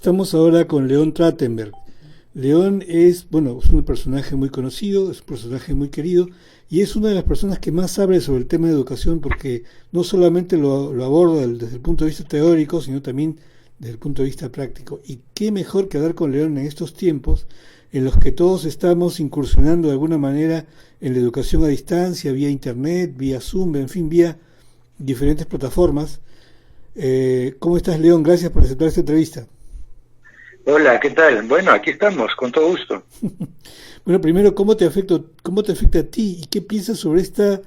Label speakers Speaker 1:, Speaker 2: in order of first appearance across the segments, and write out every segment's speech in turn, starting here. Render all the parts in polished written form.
Speaker 1: Estamos ahora con León Trachtenberg. León es, bueno, es un personaje muy conocido, es un personaje muy querido y es una de las personas que más sabe sobre el tema de educación porque no solamente lo aborda desde el punto de vista teórico, sino también desde el punto de vista práctico. Y qué mejor que hablar con León en estos tiempos en los que todos estamos incursionando de alguna manera en la educación a distancia, vía internet, vía Zoom, en fin, vía diferentes plataformas. ¿Cómo estás, León? Gracias por aceptar esta entrevista.
Speaker 2: Hola, ¿qué tal? Bueno, aquí estamos, con todo gusto.
Speaker 1: Bueno, primero, cómo te afecta a ti y qué piensas sobre esta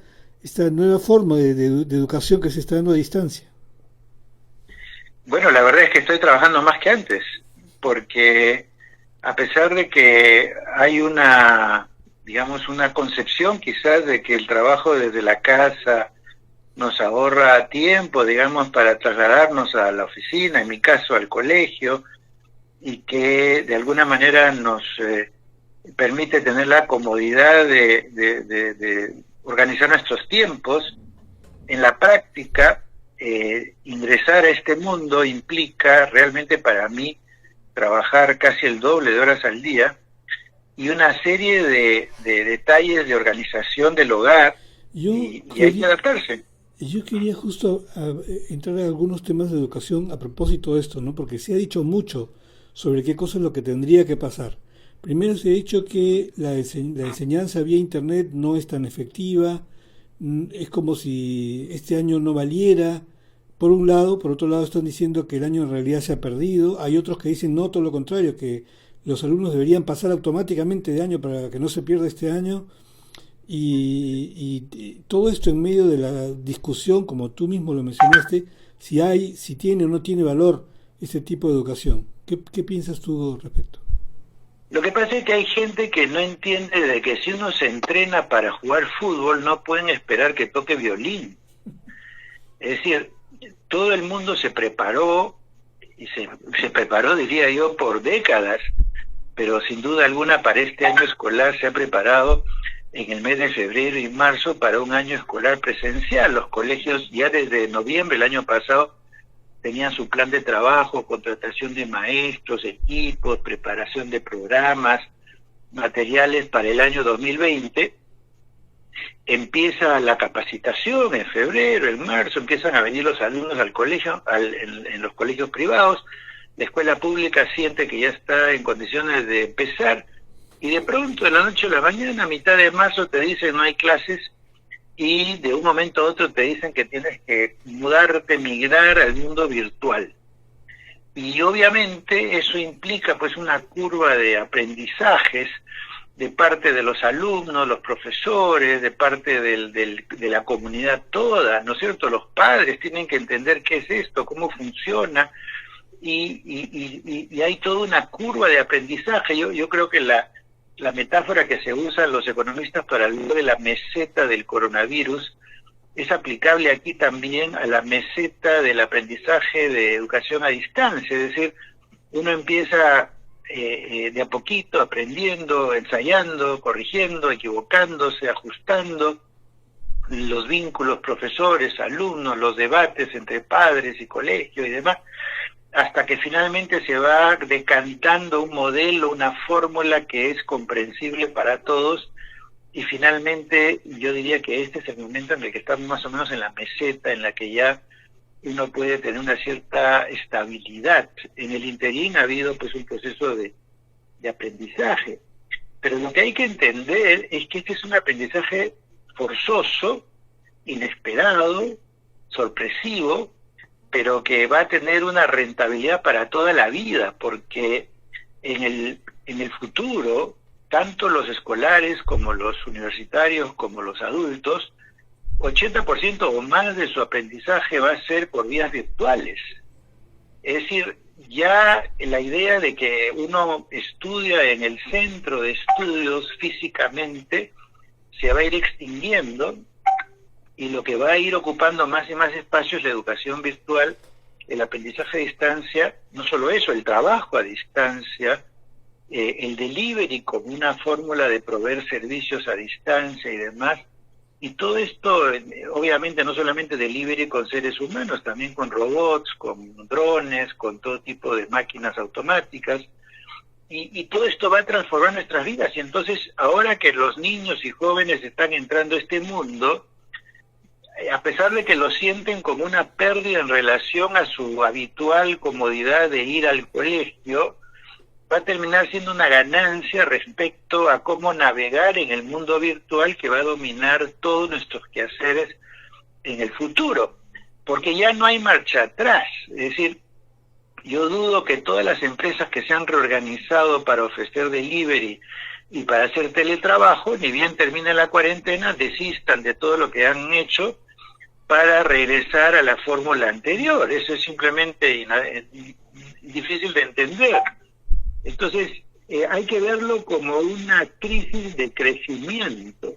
Speaker 1: nueva forma de educación que se está dando a distancia?
Speaker 2: Bueno, la verdad es que estoy trabajando más que antes, porque a pesar de que hay digamos, una concepción quizás de que el trabajo desde la casa nos ahorra tiempo, digamos, para trasladarnos a la oficina, en mi caso al colegio, y que de alguna manera nos permite tener la comodidad de organizar nuestros tiempos. En la práctica, ingresar a este mundo implica realmente para mí trabajar casi el doble de horas al día y una serie de detalles de organización del hogar
Speaker 1: Yo
Speaker 2: y hay que
Speaker 1: quería,
Speaker 2: adaptarse.
Speaker 1: yo quería justo entrar a algunos temas de educación a propósito de esto, ¿no? Porque se ha dicho mucho sobre qué cosa es lo que tendría que pasar. Primero se ha dicho que la enseñanza vía internet no es tan efectiva, es como si este año no valiera. Por un lado, por otro lado están diciendo que el año en realidad se ha perdido. Hay otros que dicen no, todo lo contrario, que los alumnos deberían pasar automáticamente de año para que no se pierda este año. Y todo esto en medio de la discusión, como tú mismo lo mencionaste, si tiene o no tiene valor este tipo de educación. ¿Qué piensas tú al respecto?
Speaker 2: Lo que pasa es que hay gente que no entiende de que si uno se entrena para jugar fútbol no pueden esperar que toque violín. Es decir, todo el mundo se preparó, y se preparó, diría yo, por décadas, pero sin duda alguna para este año escolar se ha preparado en el mes de febrero y marzo para un año escolar presencial. Los colegios ya desde noviembre del año pasado tenían su plan de trabajo, contratación de maestros, equipos, preparación de programas, materiales para el año 2020. Empieza la capacitación en febrero, en marzo, empiezan a venir los alumnos al colegio, en los colegios privados. La escuela pública siente que ya está en condiciones de empezar y de pronto, de la noche a la mañana, a mitad de marzo, te dicen no hay clases y de un momento a otro te dicen que tienes que mudarte, migrar al mundo virtual. Y obviamente eso implica pues una curva de aprendizajes de parte de los alumnos, los profesores, de parte de la comunidad toda, ¿no es cierto? Los padres tienen que entender qué es esto, cómo funciona, y hay toda una curva de aprendizaje. Yo creo que la metáfora que se usan los economistas para hablar de la meseta del coronavirus es aplicable aquí también a la meseta del aprendizaje de educación a distancia, es decir, uno empieza de a poquito aprendiendo, ensayando, corrigiendo, equivocándose, ajustando los vínculos profesores, alumnos, los debates entre padres y colegio y demás, hasta que finalmente se va decantando un modelo, una fórmula que es comprensible para todos. Y finalmente yo diría que este es el momento en el que estamos más o menos en la meseta, en la que ya uno puede tener una cierta estabilidad. En el interín ha habido pues un proceso de aprendizaje, pero lo que hay que entender es que este es un aprendizaje forzoso, inesperado, sorpresivo, pero que va a tener una rentabilidad para toda la vida, porque en el futuro, tanto los escolares como los universitarios como los adultos, 80% o más de su aprendizaje va a ser por vías virtuales. Es decir, ya la idea de que uno estudia en el centro de estudios físicamente se va a ir extinguiendo, y lo que va a ir ocupando más y más espacio es la educación virtual, el aprendizaje a distancia, no solo eso, el trabajo a distancia, el delivery como una fórmula de proveer servicios a distancia y demás, Y todo esto, obviamente, no solamente delivery con seres humanos, también con robots, con drones, con todo tipo de máquinas automáticas. Y todo esto va a transformar nuestras vidas. Y entonces, ahora que los niños y jóvenes están entrando a este mundo, a pesar de que lo sienten como una pérdida en relación a su habitual comodidad de ir al colegio, va a terminar siendo una ganancia respecto a cómo navegar en el mundo virtual que va a dominar todos nuestros quehaceres en el futuro, porque ya no hay marcha atrás. Es decir, yo dudo que todas las empresas que se han reorganizado para ofrecer delivery y para hacer teletrabajo, ni bien termine la cuarentena, desistan de todo lo que han hecho para regresar a la fórmula anterior. Eso es simplemente difícil de entender. Entonces, hay que verlo como una crisis de crecimiento.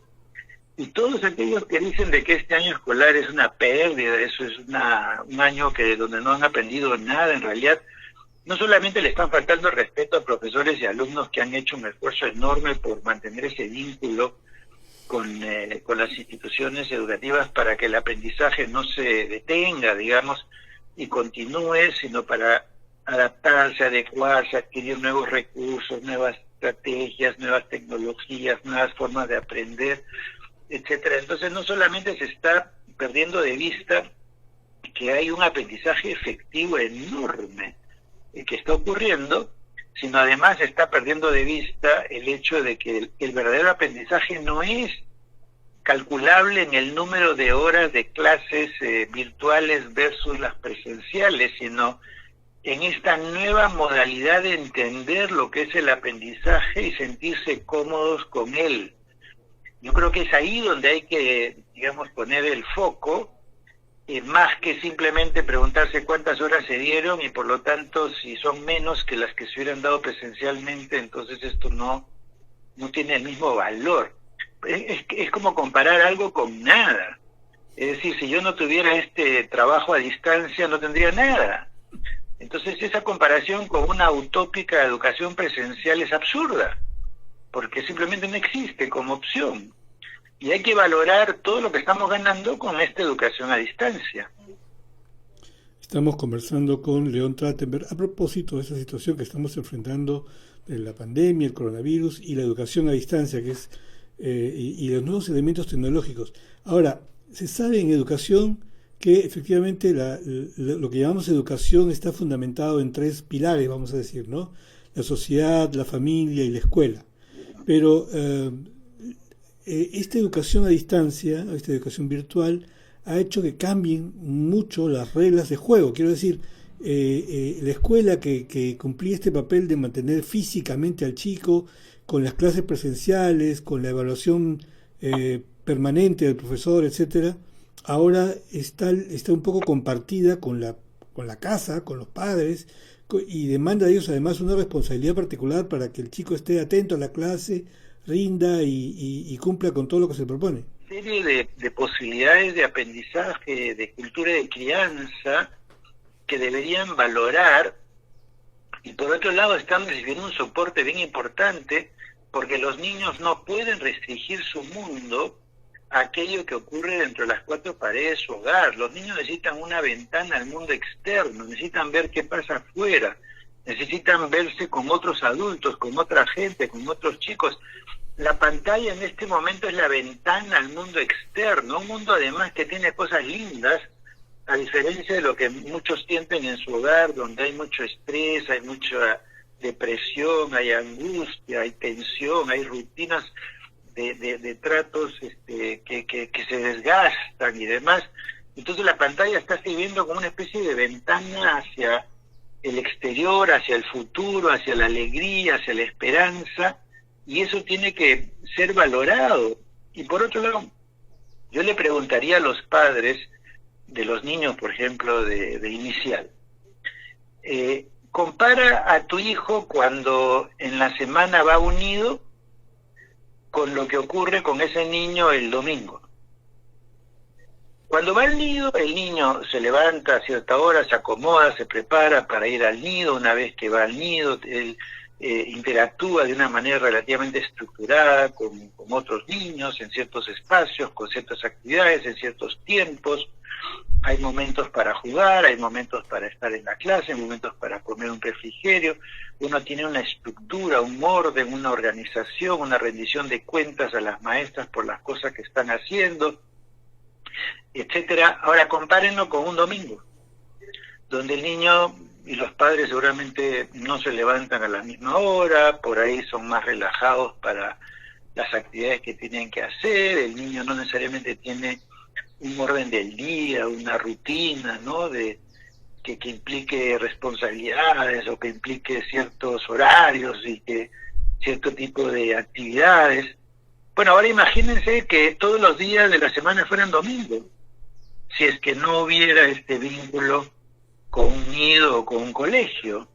Speaker 2: Y todos aquellos que dicen de que este año escolar es una pérdida, eso es un año donde no han aprendido nada, en realidad, no solamente le están faltando el respeto a profesores y alumnos que han hecho un esfuerzo enorme por mantener ese vínculo con las instituciones educativas para que el aprendizaje no se detenga, digamos, y continúe, sino para adaptarse, adecuarse, adquirir nuevos recursos, nuevas estrategias, nuevas tecnologías, nuevas formas de aprender, etcétera. Entonces no solamente se está perdiendo de vista que hay un aprendizaje efectivo enorme que está ocurriendo, sino además se está perdiendo de vista el hecho de que el verdadero aprendizaje no es calculable en el número de horas de clases virtuales versus las presenciales, sino en esta nueva modalidad de entender lo que es el aprendizaje y sentirse cómodos con él. Yo creo que es ahí donde hay que, digamos, poner el foco, más que simplemente preguntarse cuántas horas se dieron y por lo tanto si son menos que las que se hubieran dado presencialmente, entonces esto no tiene el mismo valor. Es como comparar algo con nada. Es decir, si yo no tuviera este trabajo a distancia no tendría nada. Entonces esa comparación con una utópica educación presencial es absurda, porque simplemente no existe como opción. Y hay que valorar todo lo que estamos ganando con esta educación a distancia.
Speaker 1: Estamos conversando con León Trachtenberg a propósito de esa situación que estamos enfrentando de la pandemia, el coronavirus y la educación a distancia, que es y los nuevos elementos tecnológicos. Ahora, se sabe en educación que efectivamente lo que llamamos educación está fundamentado en tres pilares, vamos a decir, ¿no? La sociedad, la familia y la escuela. Pero esta educación a distancia, esta educación virtual, ha hecho que cambien mucho las reglas de juego. Quiero decir, la escuela que cumplía este papel de mantener físicamente al chico con las clases presenciales, con la evaluación permanente del profesor, etcétera, ahora está un poco compartida con la casa, con los padres, y demanda de ellos además una responsabilidad particular para que el chico esté atento a la clase, rinda y cumpla con todo lo que se propone.
Speaker 2: Serie de posibilidades de aprendizaje, de cultura de crianza que deberían valorar, y por otro lado están recibiendo un soporte bien importante porque los niños no pueden restringir su mundo a aquello que ocurre dentro de las cuatro paredes de su hogar. Los niños necesitan una ventana al mundo externo, necesitan ver qué pasa afuera, necesitan verse con otros adultos, con otra gente, con otros chicos. La pantalla en este momento es la ventana al mundo externo, un mundo además que tiene cosas lindas, a diferencia de lo que muchos sienten en su hogar, donde hay mucho estrés, hay mucha depresión, hay angustia, hay tensión, hay rutinas de tratos que se desgastan y demás. Entonces la pantalla está sirviendo como una especie de ventana hacia el exterior, hacia el futuro, hacia la alegría, hacia la esperanza, y eso tiene que ser valorado. Y por otro lado, yo le preguntaría a los padres de los niños, por ejemplo, de inicial, compara a tu hijo cuando en la semana va unido con lo que ocurre con ese niño el domingo. Cuando va al nido, el niño se levanta a cierta hora, se acomoda, se prepara para ir al nido. Una vez que va al nido, él interactúa de una manera relativamente estructurada con otros niños en ciertos espacios, con ciertas actividades, en ciertos tiempos. Hay momentos para jugar, hay momentos para estar en la clase, hay momentos para comer un refrigerio. Uno tiene una estructura, un orden, una organización, una rendición de cuentas a las maestras por las cosas que están haciendo, etcétera. Ahora compárenlo con un domingo, donde el niño y los padres seguramente no se levantan a la misma hora, por ahí son más relajados para las actividades que tienen que hacer, el niño no necesariamente tiene un orden del día, una rutina, ¿no? Que implique responsabilidades o que implique ciertos horarios y que cierto tipo de actividades. Bueno, ahora imagínense que todos los días de la semana fueran domingo, si es que no hubiera este vínculo con un nido o con un colegio.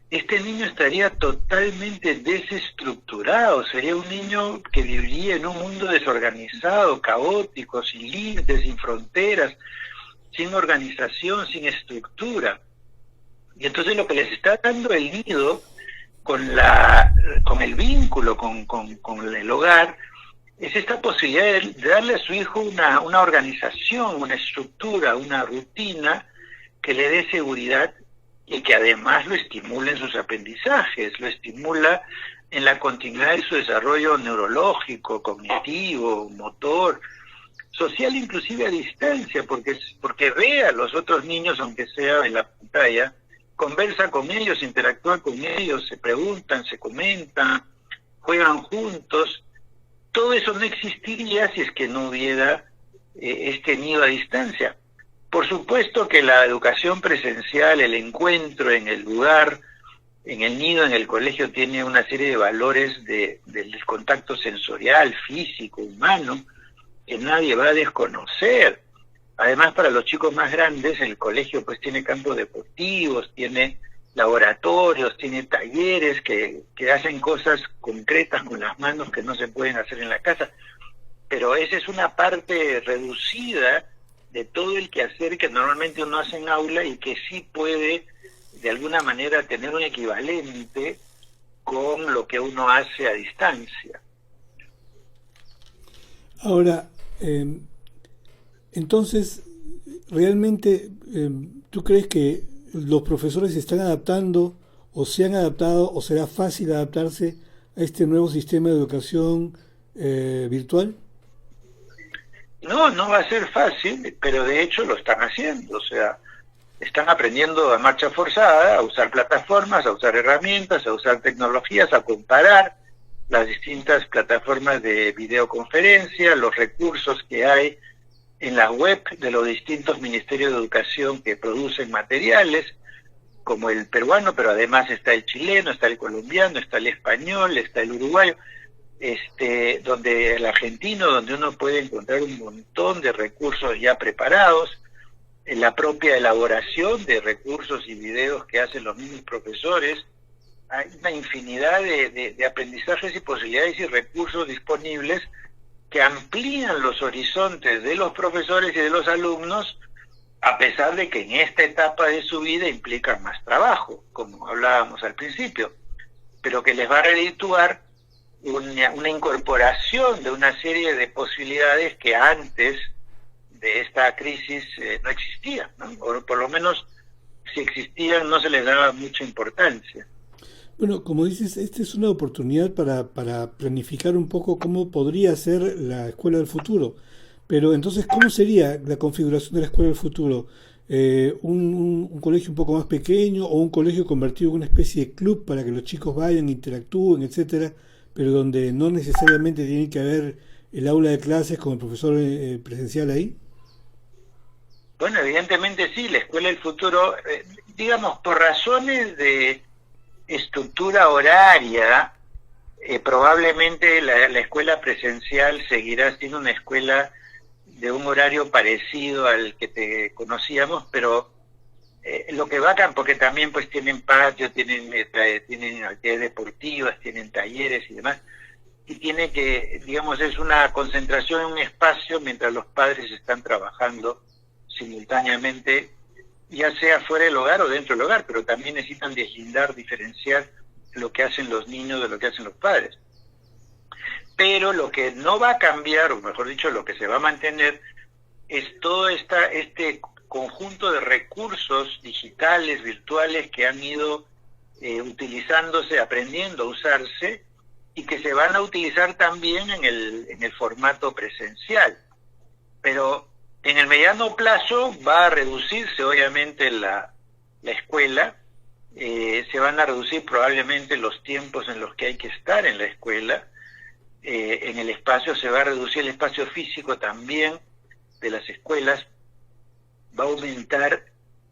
Speaker 2: Este niño estaría totalmente desestructurado, sería un niño que viviría en un mundo desorganizado, caótico, sin límites, sin fronteras, sin organización, sin estructura. Y entonces lo que les está dando el nido con el vínculo con el hogar es esta posibilidad de darle a su hijo una organización, una estructura, una rutina que le dé seguridad y que además lo estimula en sus aprendizajes, lo estimula en la continuidad de su desarrollo neurológico, cognitivo, motor, social, inclusive a distancia, porque ve a los otros niños, aunque sea en la pantalla, conversa con ellos, interactúa con ellos, se preguntan, se comentan, juegan juntos. Todo eso no existiría si es que no hubiera este nido a distancia. Por supuesto que la educación presencial, el encuentro en el lugar, en el nido, en el colegio, tiene una serie de valores del contacto sensorial, físico, humano, que nadie va a desconocer. Además, para los chicos más grandes, el colegio pues tiene campos deportivos, tiene laboratorios, tiene talleres que hacen cosas concretas con las manos que no se pueden hacer en la casa. Pero esa es una parte reducida de todo el quehacer que normalmente uno hace en aula y que sí puede de alguna manera tener un equivalente con lo que uno hace a distancia.
Speaker 1: Ahora, entonces, ¿realmente tú crees que los profesores se están adaptando o se han adaptado o será fácil adaptarse a este nuevo sistema de educación virtual?
Speaker 2: No, no va a ser fácil, pero de hecho lo están haciendo, o sea, están aprendiendo a marcha forzada, a usar plataformas, a usar herramientas, a usar tecnologías, a comparar las distintas plataformas de videoconferencia, los recursos que hay en la web de los distintos ministerios de educación que producen materiales, como el peruano, pero además está el chileno, está el colombiano, está el español, está el uruguayo, donde el argentino, donde uno puede encontrar un montón de recursos ya preparados, en la propia elaboración de recursos y videos que hacen los mismos profesores. Hay una infinidad de aprendizajes y posibilidades y recursos disponibles que amplían los horizontes de los profesores y de los alumnos, a pesar de que en esta etapa de su vida implican más trabajo, como hablábamos al principio, pero que les va a redituar una incorporación de una serie de posibilidades que antes de esta crisis no existían, ¿no? O por lo menos si existían no se les daba mucha importancia.
Speaker 1: Bueno, como dices, esta es una oportunidad para planificar un poco cómo podría ser la escuela del futuro. Pero entonces, ¿cómo sería la configuración de la escuela del futuro? Un colegio un poco más pequeño o un colegio convertido en una especie de club para que los chicos vayan, interactúen, etcétera, pero donde no necesariamente tiene que haber el aula de clases con el profesor presencial ahí?
Speaker 2: Bueno, evidentemente sí, la escuela del futuro, digamos, por razones de estructura horaria, probablemente la escuela presencial seguirá siendo una escuela de un horario parecido al que te conocíamos, pero lo que vacan, porque también pues tienen patio, tienen actividades deportivas, tienen talleres y demás, y tiene que, digamos, es una concentración en un espacio mientras los padres están trabajando simultáneamente, ya sea fuera del hogar o dentro del hogar, pero también necesitan deslindar, diferenciar lo que hacen los niños de lo que hacen los padres. Pero lo que no va a cambiar, o mejor dicho, lo que se va a mantener, es todo este conjunto de recursos digitales, virtuales, que han ido utilizándose, aprendiendo a usarse, y que se van a utilizar también en el formato presencial. Pero en el mediano plazo va a reducirse obviamente la escuela, se van a reducir probablemente los tiempos en los que hay que estar en la escuela, en el espacio se va a reducir el espacio físico también de las escuelas, va a aumentar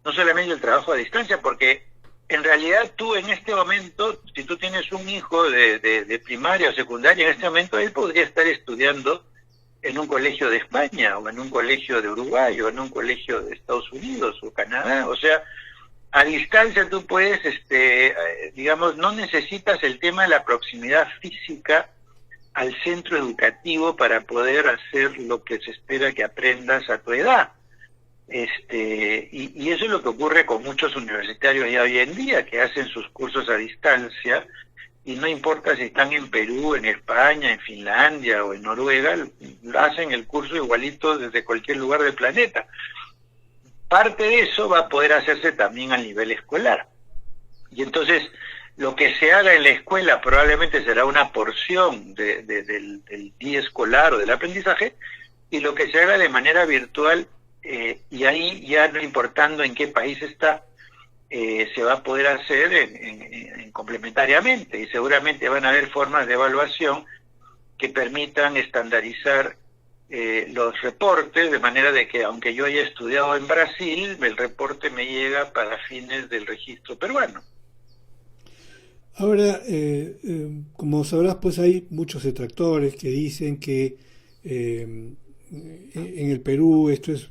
Speaker 2: no solamente el trabajo a distancia, porque en realidad tú en este momento, si tú tienes un hijo de primaria o secundaria, en este momento él podría estar estudiando en un colegio de España, o en un colegio de Uruguay, o en un colegio de Estados Unidos o Canadá. O sea, a distancia tú puedes, digamos, no necesitas el tema de la proximidad física al centro educativo para poder hacer lo que se espera que aprendas a tu edad. Y eso es lo que ocurre con muchos universitarios ya hoy en día, que hacen sus cursos a distancia, y no importa si están en Perú, en España, en Finlandia o en Noruega, hacen el curso igualito desde cualquier lugar del planeta. Parte de eso va a poder hacerse también a nivel escolar. Y entonces, lo que se haga en la escuela probablemente será una porción del día escolar o del aprendizaje, y lo que se haga de manera virtual, y ahí ya no importando en qué país está, se va a poder hacer en complementariamente, y seguramente van a haber formas de evaluación que permitan estandarizar los reportes, de manera de que aunque yo haya estudiado en Brasil, el reporte me llega para fines del registro peruano.
Speaker 1: Ahora, como sabrás, pues hay muchos detractores que dicen que en el Perú esto es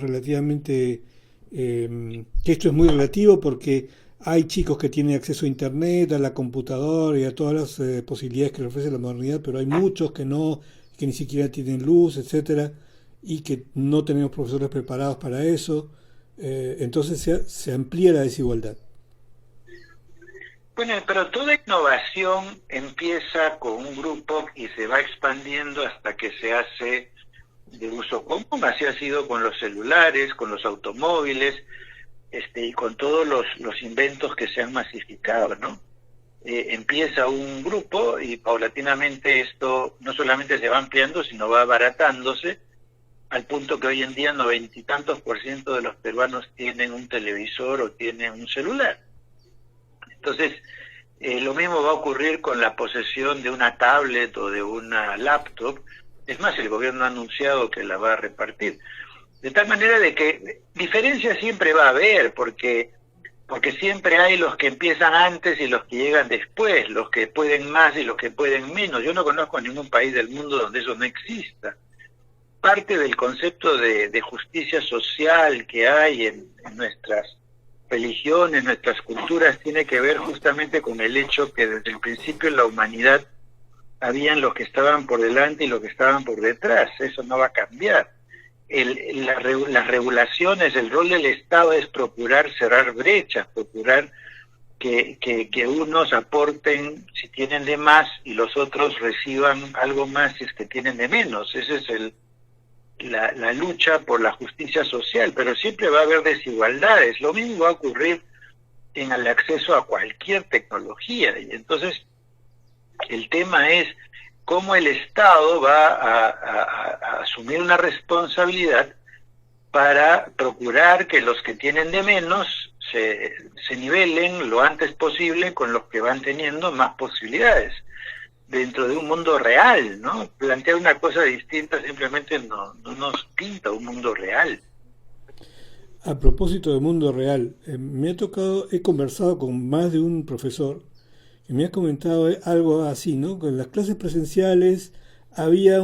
Speaker 1: relativamente, que esto es muy relativo porque hay chicos que tienen acceso a internet, a la computadora y a todas las posibilidades que le ofrece la modernidad, pero hay muchos que no, que ni siquiera tienen luz, etcétera, y que no tenemos profesores preparados para eso. Entonces se amplía la desigualdad.
Speaker 2: Bueno, pero toda innovación empieza con un grupo y se va expandiendo hasta que se hace de uso común. Así ha sido con los celulares, con los automóviles, y con todos los inventos que se han masificado, ¿no? Empieza un grupo y paulatinamente esto no solamente se va ampliando, sino va abaratándose, al punto que hoy en día 90% de los peruanos tienen un televisor o tienen un celular. Entonces, lo mismo va a ocurrir con la posesión de una tablet o de una laptop. Es más, el gobierno ha anunciado que la va a repartir. De tal manera de que diferencia siempre va a haber, porque siempre hay los que empiezan antes y los que llegan después, los que pueden más y los que pueden menos. Yo no conozco ningún país del mundo donde eso no exista. Parte del concepto de justicia social que hay en nuestras religiones, nuestras culturas, tiene que ver justamente con el hecho que desde el principio en la humanidad habían los que estaban por delante y los que estaban por detrás. Eso no va a cambiar. Las regulaciones, el rol del Estado es procurar cerrar brechas, procurar que unos aporten si tienen de más y los otros reciban algo más si es que tienen de menos. Esa es la lucha por la justicia social, pero siempre va a haber desigualdades. Lo mismo va a ocurrir en el acceso a cualquier tecnología, y entonces el tema es cómo el Estado va a asumir una responsabilidad para procurar que los que tienen de menos se nivelen lo antes posible con los que van teniendo más posibilidades, dentro de un mundo real, ¿no? Plantear una cosa distinta simplemente no nos pinta un mundo real.
Speaker 1: A propósito de mundo real, he conversado con más de un profesor que me ha comentado algo así, ¿no? Que en las clases presenciales había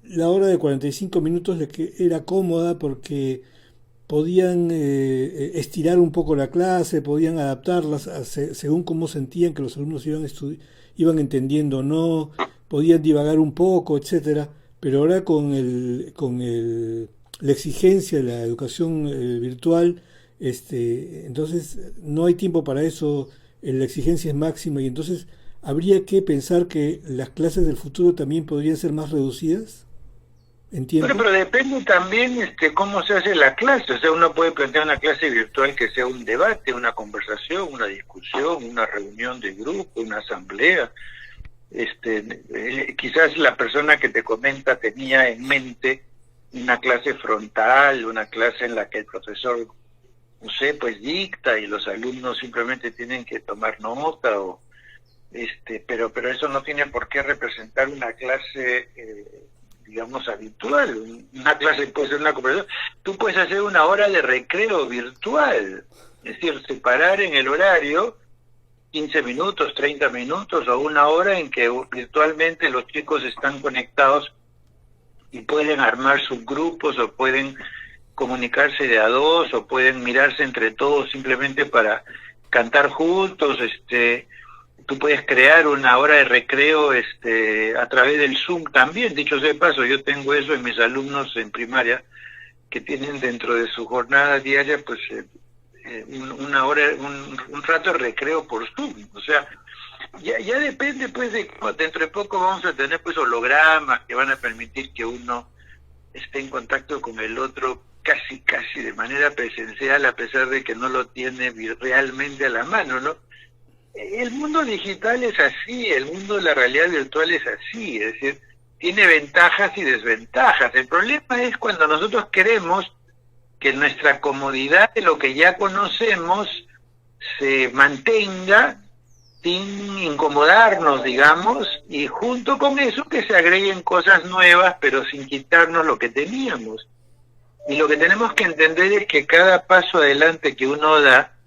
Speaker 1: la hora de 45 minutos de que era cómoda porque podían estirar un poco la clase, podían adaptarlas según cómo sentían que los alumnos iban entendiendo o no, podían divagar un poco, etcétera. Pero ahora la exigencia de la educación virtual, entonces no hay tiempo para eso. la exigencia es máxima y entonces habría que pensar que las clases del futuro también podrían ser más reducidas en tiempo.
Speaker 2: Pero depende también cómo se hace la clase. O sea, uno puede plantear una clase virtual que sea un debate, una conversación, una discusión, una reunión de grupo, una asamblea. Quizás la persona que te comenta tenía en mente una clase frontal, una clase en la que el profesor, no sé, pues dicta y los alumnos simplemente tienen que tomar nota, pero eso no tiene por qué representar una clase, digamos, habitual. Una clase puede ser una conversación. Tú puedes hacer una hora de recreo virtual, es decir, separar en el horario 15 minutos, 30 minutos o una hora en que virtualmente los chicos están conectados y pueden armar subgrupos o pueden comunicarse de a dos o pueden mirarse entre todos simplemente para cantar juntos. Tú puedes crear una hora de recreo a través del Zoom también. Dicho sea de paso, yo tengo eso en mis alumnos en primaria que tienen dentro de su jornada diaria pues una hora, un rato de recreo por Zoom. O sea, ya depende pues de dentro de poco vamos a tener pues hologramas que van a permitir que uno esté en contacto con el otro casi de manera presencial, a pesar de que no lo tiene realmente a la mano, ¿no? El mundo digital es así, el mundo de la realidad virtual es así, es decir, tiene ventajas y desventajas. El problema es cuando nosotros queremos que nuestra comodidad de lo que ya conocemos se mantenga sin incomodarnos, digamos, y junto con eso que se agreguen cosas nuevas, pero sin quitarnos lo que teníamos. Y lo que tenemos que entender es que cada paso adelante que uno da,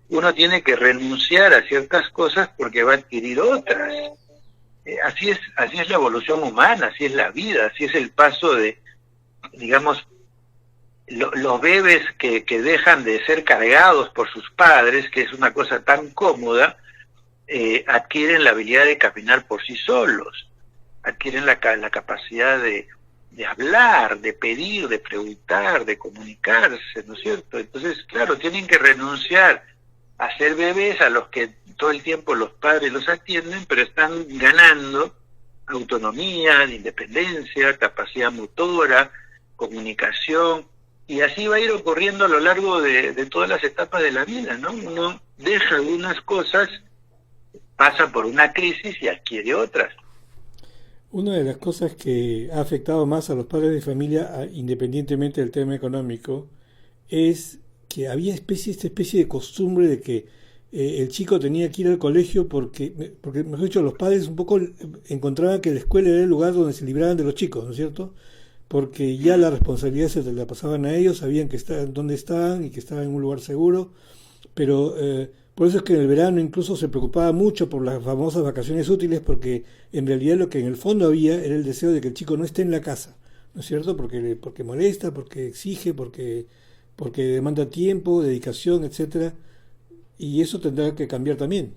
Speaker 2: uno tiene que renunciar a ciertas cosas porque va a adquirir otras. Así es la evolución humana, así es la vida, así es el paso de, digamos, los bebés que dejan de ser cargados por sus padres, que es una cosa tan cómoda, adquieren la habilidad de caminar por sí solos, adquieren la capacidad de hablar, de pedir, de preguntar, de comunicarse, ¿no es cierto? Entonces, claro, tienen que renunciar a ser bebés a los que todo el tiempo los padres los atienden, pero están ganando autonomía, independencia, capacidad motora, comunicación, y así va a ir ocurriendo a lo largo de todas las etapas de la vida, ¿no? Uno deja algunas cosas, pasa por una crisis y adquiere otras.
Speaker 1: Una de las cosas que ha afectado más a los padres de familia, independientemente del tema económico, es que había esta especie de costumbre de que el chico tenía que ir al colegio porque mejor dicho, los padres un poco encontraban que la escuela era el lugar donde se libraban de los chicos, ¿no es cierto? Porque ya la responsabilidad se la pasaban a ellos, sabían que dónde estaban y que estaban en un lugar seguro, pero por eso es que en el verano incluso se preocupaba mucho por las famosas vacaciones útiles, porque en realidad lo que en el fondo había era el deseo de que el chico no esté en la casa, ¿no es cierto? Porque molesta, porque exige, porque demanda tiempo, dedicación, etcétera, y eso tendrá que cambiar también.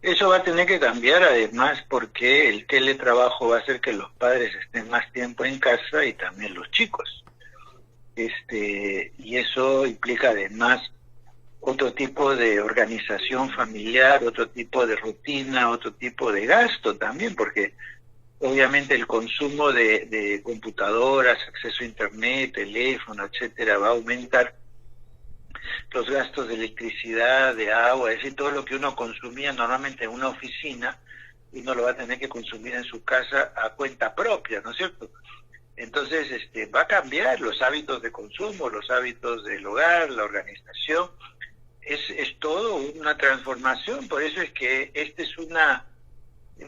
Speaker 2: Eso va a tener que cambiar además porque el teletrabajo va a hacer que los padres estén más tiempo en casa y también los chicos. Y eso implica además otro tipo de organización familiar, otro tipo de rutina, otro tipo de gasto también, porque obviamente el consumo de computadoras, acceso a internet, teléfono, etcétera, va a aumentar. Los gastos de electricidad, de agua, es decir, todo lo que uno consumía normalmente en una oficina, uno lo va a tener que consumir en su casa a cuenta propia, ¿no es cierto? Entonces va a cambiar los hábitos de consumo, los hábitos del hogar, la organización, es todo una transformación. Por eso es que es una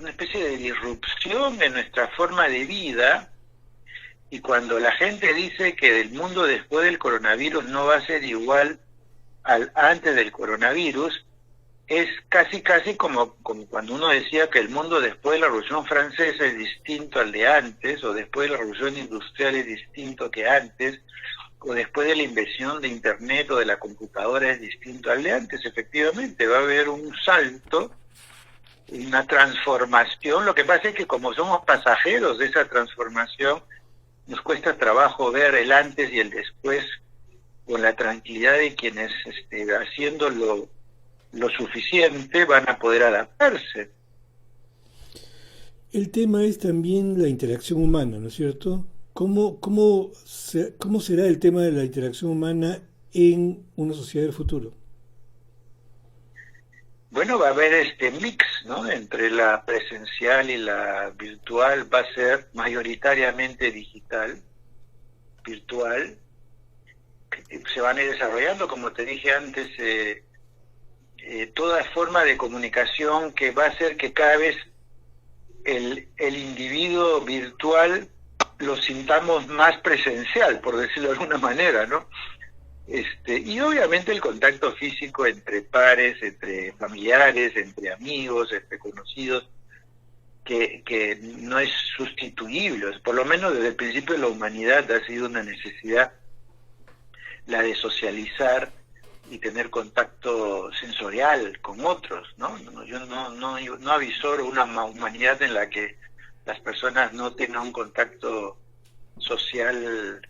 Speaker 2: especie de disrupción en nuestra forma de vida. Y cuando la gente dice que el mundo después del coronavirus no va a ser igual al antes del coronavirus, es casi como cuando uno decía que el mundo después de la Revolución Francesa es distinto al de antes, o después de la Revolución Industrial es distinto que antes, o después de la invención de Internet o de la computadora es distinto al de antes. Efectivamente, va a haber un salto, una transformación. Lo que pasa es que como somos pasajeros de esa transformación, nos cuesta trabajo ver el antes y el después con la tranquilidad de quienes haciéndolo lo suficiente, van a poder adaptarse.
Speaker 1: El tema es también la interacción humana, ¿no es cierto? ¿Cómo será el tema de la interacción humana en una sociedad del futuro?
Speaker 2: Bueno, va a haber este mix, ¿no? Entre la presencial y la virtual, va a ser mayoritariamente digital, virtual. Se van a ir desarrollando, como te dije antes, toda forma de comunicación que va a hacer que cada vez el individuo virtual lo sintamos más presencial, por decirlo de alguna manera, ¿no? Y obviamente el contacto físico entre pares, entre familiares, entre amigos, entre conocidos, que no es sustituible. Por lo menos desde el principio de la humanidad ha sido una necesidad la de socializar y tener contacto sensorial con otros, ¿no? Yo no avisoro una humanidad en la que las personas no tengan un contacto social,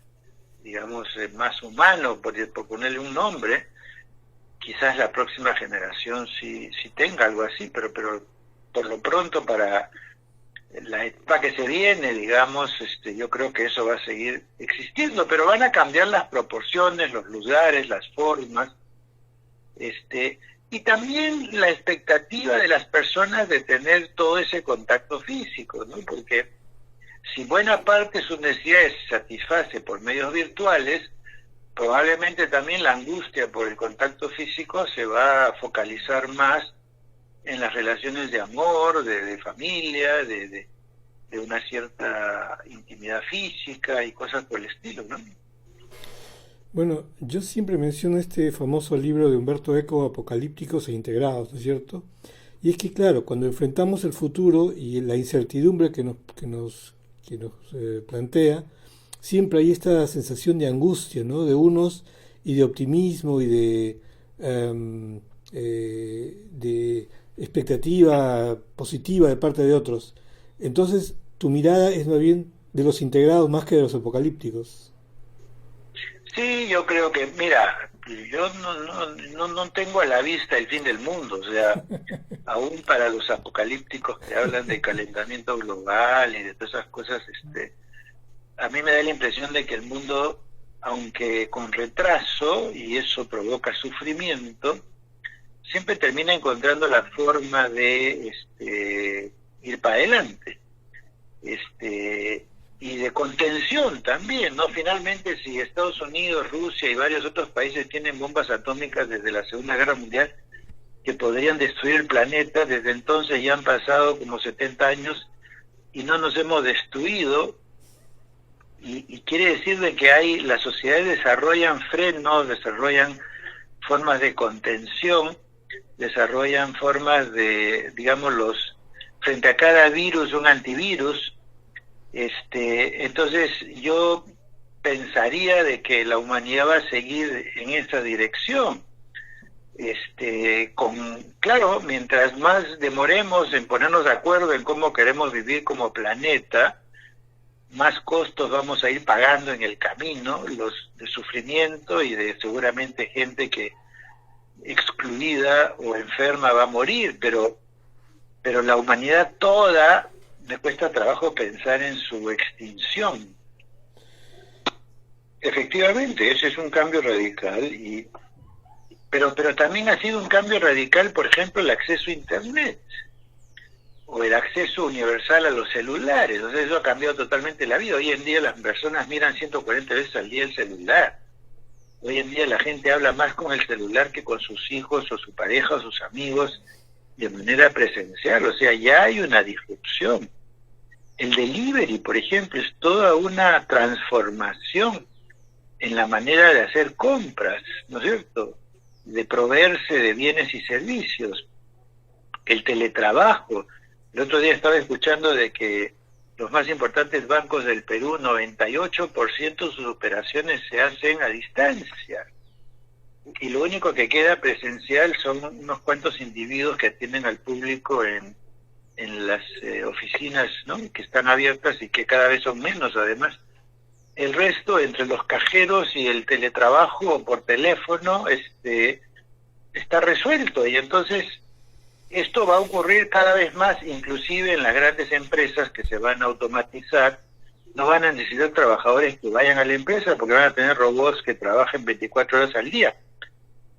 Speaker 2: digamos, más humano, por ponerle un nombre. Quizás la próxima generación sí tenga algo así, pero por lo pronto para la etapa que se viene, digamos, yo creo que eso va a seguir existiendo, pero van a cambiar las proporciones, los lugares, las formas, y también la expectativa de las personas de tener todo ese contacto físico, ¿no? Porque si buena parte de sus necesidades se satisface por medios virtuales, probablemente también la angustia por el contacto físico se va a focalizar más en las relaciones de amor, de familia, de una cierta intimidad física y cosas por el estilo, ¿no?
Speaker 1: Bueno, yo siempre menciono este famoso libro de Humberto Eco, Apocalípticos e Integrados, ¿no es cierto? Y es que, claro, cuando enfrentamos el futuro y la incertidumbre que nos plantea, siempre hay esta sensación de angustia, ¿no? De unos y de optimismo y de expectativa positiva de parte de otros. Entonces, tu mirada es más bien de los integrados más que de los apocalípticos.
Speaker 2: Sí, yo creo que, mira, yo no tengo a la vista el fin del mundo, o sea, aún para los apocalípticos que hablan de calentamiento global y de todas esas cosas, a mí me da la impresión de que el mundo, aunque con retraso, y eso provoca sufrimiento, siempre termina encontrando la forma de ir para adelante. Y de contención también, ¿no? Finalmente, si Estados Unidos, Rusia y varios otros países tienen bombas atómicas desde la Segunda Guerra Mundial que podrían destruir el planeta, desde entonces ya han pasado como 70 años y no nos hemos destruido, y quiere decir de que las sociedades desarrollan frenos, desarrollan formas de contención, desarrollan formas de, digamos, frente a cada virus, un antivirus. Entonces yo pensaría de que la humanidad va a seguir en esa dirección. Claro, mientras más demoremos en ponernos de acuerdo en cómo queremos vivir como planeta, más costos vamos a ir pagando en el camino, los de sufrimiento y de seguramente gente que excluida o enferma va a morir, pero la humanidad toda, me cuesta trabajo pensar en su extinción. Efectivamente, ese es un cambio radical, pero también ha sido un cambio radical, por ejemplo, el acceso a Internet o el acceso universal a los celulares. O sea, eso ha cambiado totalmente la vida. Hoy en día las personas miran 140 veces al día el celular. Hoy en día la gente habla más con el celular que con sus hijos o su pareja o sus amigos de manera presencial. O sea, ya hay una disrupción. El delivery, por ejemplo, es toda una transformación en la manera de hacer compras, ¿no es cierto?, de proveerse de bienes y servicios. El teletrabajo. El otro día estaba escuchando de que los más importantes bancos del Perú, 98% de sus operaciones se hacen a distancia. Y lo único que queda presencial son unos cuantos individuos que atienden al público en las oficinas, ¿no?, que están abiertas y que cada vez son menos, además. El resto, entre los cajeros y el teletrabajo por teléfono, es está resuelto. Y entonces esto va a ocurrir cada vez más, inclusive en las grandes empresas que se van a automatizar. No van a necesitar trabajadores que vayan a la empresa porque van a tener robots que trabajen 24 horas al día.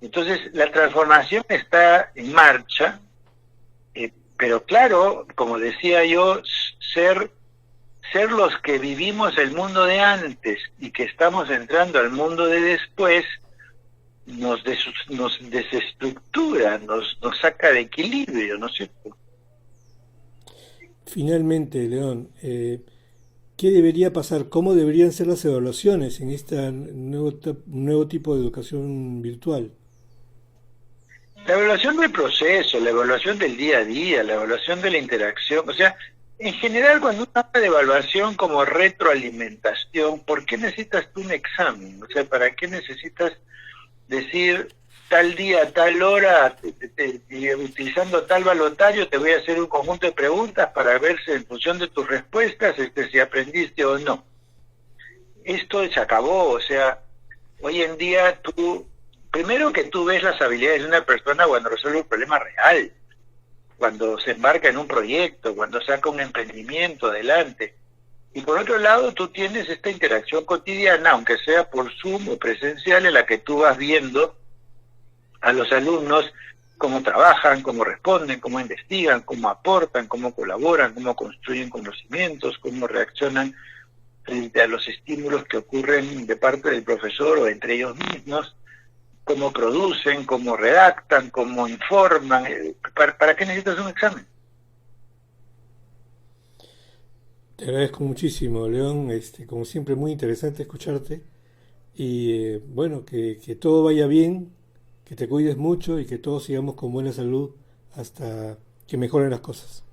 Speaker 2: Entonces la transformación está en marcha, pero claro, como decía yo, ser los que vivimos el mundo de antes y que estamos entrando al mundo de después, nos desestructura, nos saca de equilibrio, ¿no es cierto?
Speaker 1: Finalmente, León, ¿qué debería pasar? ¿Cómo deberían ser las evaluaciones en este nuevo tipo de educación virtual?
Speaker 2: La evaluación del proceso, la evaluación del día a día, la evaluación de la interacción, o sea, en general cuando uno habla de evaluación como retroalimentación, ¿por qué necesitas tú un examen? O sea, ¿para qué necesitas decir tal día, tal hora, utilizando tal balotario, te voy a hacer un conjunto de preguntas para ver si en función de tus respuestas si aprendiste o no? Esto se acabó, o sea, hoy en día primero que tú ves las habilidades de una persona cuando resuelve un problema real, cuando se embarca en un proyecto, cuando saca un emprendimiento adelante. Y por otro lado, tú tienes esta interacción cotidiana, aunque sea por Zoom o presencial, en la que tú vas viendo a los alumnos cómo trabajan, cómo responden, cómo investigan, cómo aportan, cómo colaboran, cómo construyen conocimientos, cómo reaccionan frente a los estímulos que ocurren de parte del profesor o entre ellos mismos, cómo producen, cómo redactan, cómo informan. ¿Para qué necesitas un examen?
Speaker 1: Te agradezco muchísimo, León. Como siempre, muy interesante escucharte. Y bueno, que todo vaya bien, que te cuides mucho y que todos sigamos con buena salud hasta que mejoren las cosas.